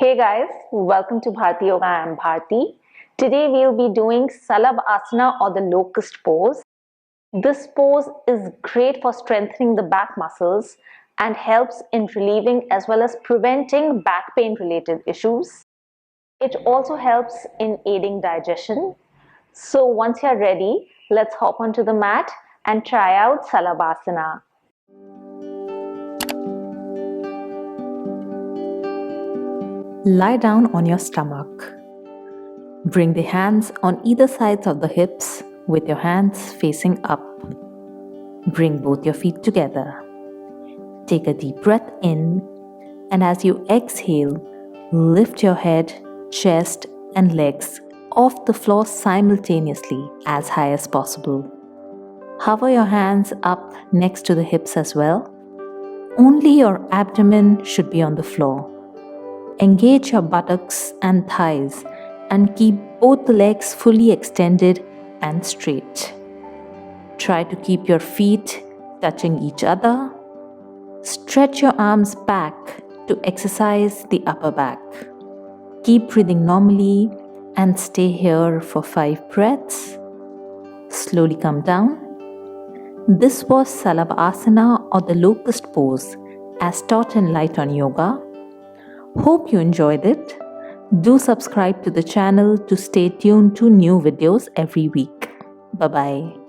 Hey guys, welcome to Bharti Yoga. I am Bharti. Today we'll be doing Salabhasana or the Locust pose. This pose is great for strengthening the back muscles and helps in relieving as well as preventing back pain related issues. It also helps in aiding digestion. So once you're ready, let's hop onto the mat and try out Salabhasana. Lie down on your stomach. Bring the hands on either sides of the hips with your hands facing up. Bring both your feet together. Take a deep breath in, and as you exhale, lift your head, chest, and legs off the floor simultaneously as high as possible. Hover your hands up next to the hips as well. Only your abdomen should be on the floor. Engage your buttocks and thighs and keep both the legs fully extended and straight. Try to keep your feet touching each other. Stretch your arms back to exercise the upper back. Keep breathing normally and stay here for 5 breaths. Slowly come down. This was Salabhasana or the Locust pose as taught in Light on Yoga. Hope you enjoyed it. Do subscribe to the channel to stay tuned to new videos every week. Bye-bye.